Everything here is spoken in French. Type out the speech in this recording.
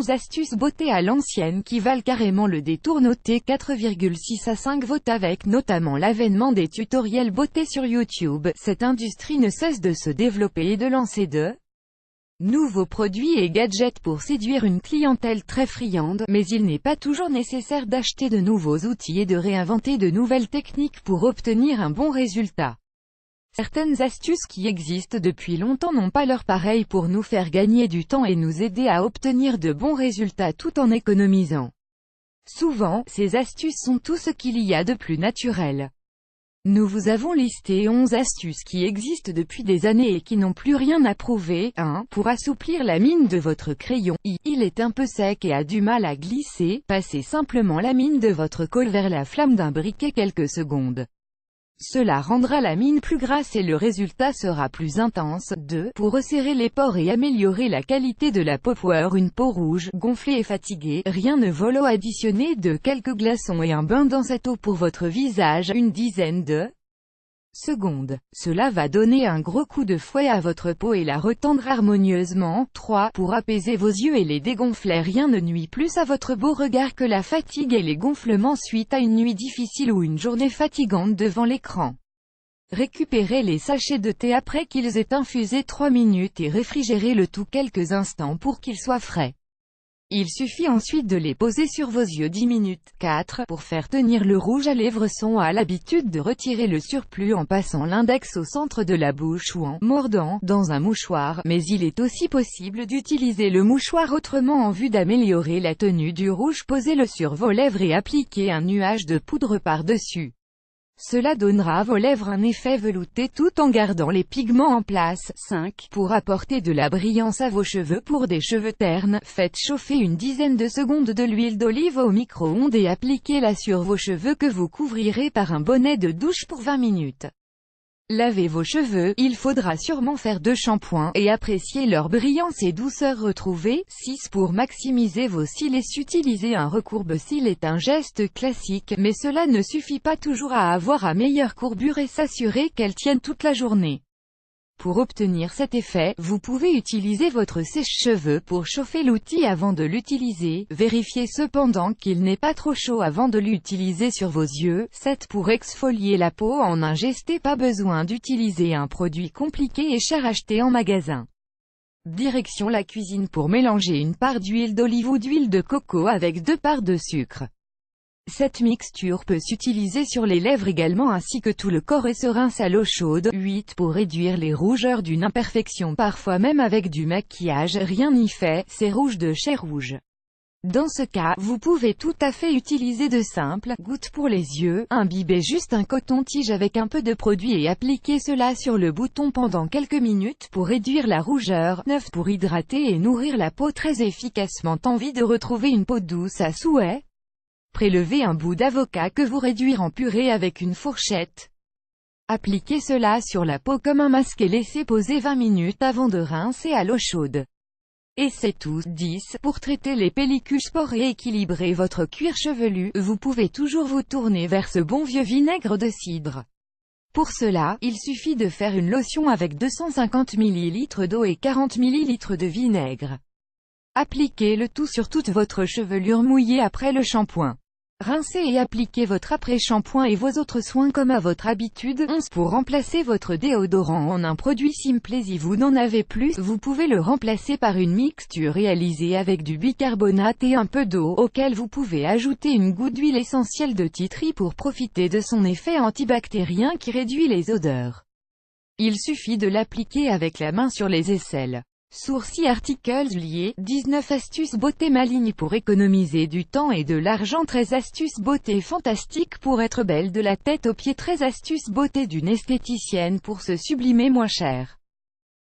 11 astuces beauté à l'ancienne qui valent carrément le détour. Notez 4,6 à 5 votes. Avec notamment l'avènement des tutoriels beauté sur YouTube, cette industrie ne cesse de se développer et de lancer de nouveaux produits et gadgets pour séduire une clientèle très friande, mais il n'est pas toujours nécessaire d'acheter de nouveaux outils et de réinventer de nouvelles techniques pour obtenir un bon résultat. Certaines astuces qui existent depuis longtemps n'ont pas leur pareil pour nous faire gagner du temps et nous aider à obtenir de bons résultats tout en économisant. Souvent, ces astuces sont tout ce qu'il y a de plus naturel. Nous vous avons listé 11 astuces qui existent depuis des années et qui n'ont plus rien à prouver. 1. Pour assouplir la mine de votre crayon. Il est un peu sec et a du mal à glisser. Passez simplement la mine de votre colle vers la flamme d'un briquet quelques secondes. Cela rendra la mine plus grasse et le résultat sera plus intense. 2. Pour resserrer les pores et améliorer la qualité de la peau. Une peau rouge, gonflée et fatiguée, rien ne vaut l'eau. Additionnez de quelques glaçons et un bain dans cette eau pour votre visage, une dizaine de secondes. Cela va donner un gros coup de fouet à votre peau et la retendre harmonieusement. 3. Pour apaiser vos yeux et les dégonfler. Rien ne nuit plus à votre beau regard que la fatigue et les gonflements suite à une nuit difficile ou une journée fatigante devant l'écran. Récupérez les sachets de thé après qu'ils aient infusé 3 minutes et réfrigérez le tout quelques instants pour qu'ils soient frais. Il suffit ensuite de les poser sur vos yeux 10 minutes. 4. Pour faire tenir le rouge à lèvres. On a l'habitude de retirer le surplus en passant l'index au centre de la bouche ou en mordant dans un mouchoir, mais il est aussi possible d'utiliser le mouchoir autrement en vue d'améliorer la tenue du rouge. Posez-le sur vos lèvres et appliquez un nuage de poudre par-dessus. Cela donnera à vos lèvres un effet velouté tout en gardant les pigments en place. 5. Pour apporter de la brillance à vos cheveux. Pour des cheveux ternes, faites chauffer une dizaine de secondes de l'huile d'olive au micro-ondes et appliquez-la sur vos cheveux que vous couvrirez par un bonnet de douche pour 20 minutes. Lavez vos cheveux, il faudra sûrement faire 2 shampoings, et apprécier leur brillance et douceur retrouvée. 6. Pour maximiser vos cils. Utiliser un recourbe-cils est un geste classique, mais cela ne suffit pas toujours à avoir une meilleure courbure et s'assurer qu'elle tienne toute la journée. Pour obtenir cet effet, vous pouvez utiliser votre sèche-cheveux pour chauffer l'outil avant de l'utiliser. Vérifiez cependant qu'il n'est pas trop chaud avant de l'utiliser sur vos yeux. 7. Pour exfolier la peau en un geste. Pas besoin d'utiliser un produit compliqué et cher acheté en magasin. Direction la cuisine pour mélanger une part d'huile d'olive ou d'huile de coco avec 2 parts de sucre. Cette mixture peut s'utiliser sur les lèvres également ainsi que tout le corps et se rince à l'eau chaude. 8. Pour réduire les rougeurs d'une imperfection. Parfois même avec du maquillage, rien n'y fait, c'est rouge de chez rouge. Dans ce cas, vous pouvez tout à fait utiliser de simples gouttes pour les yeux. Imbibez juste un coton-tige avec un peu de produit et appliquez cela sur le bouton pendant quelques minutes pour réduire la rougeur. 9. Pour hydrater et nourrir la peau très efficacement. Envie de retrouver une peau douce à souhait? Prélevez un bout d'avocat que vous réduire en purée avec une fourchette. Appliquez cela sur la peau comme un masque et laissez poser 20 minutes avant de rincer à l'eau chaude. Et c'est tout. 10. Pour traiter les pellicules spores et équilibrer votre cuir chevelu, vous pouvez toujours vous tourner vers ce bon vieux vinaigre de cidre. Pour cela, il suffit de faire une lotion avec 250 ml d'eau et 40 ml de vinaigre. Appliquez le tout sur toute votre chevelure mouillée après le shampoing. Rincez et appliquez votre après-shampoing et vos autres soins comme à votre habitude. 11. Pour remplacer votre déodorant en un produit simple et si vous n'en avez plus, vous pouvez le remplacer par une mixture réalisée avec du bicarbonate et un peu d'eau, auquel vous pouvez ajouter une goutte d'huile essentielle de tea tree pour profiter de son effet antibactérien qui réduit les odeurs. Il suffit de l'appliquer avec la main sur les aisselles. Sourcils articles liés, 19 astuces beauté maligne pour économiser du temps et de l'argent. 13 astuces beauté fantastiques pour être belle de la tête aux pieds. 13 astuces beauté d'une esthéticienne pour se sublimer moins cher.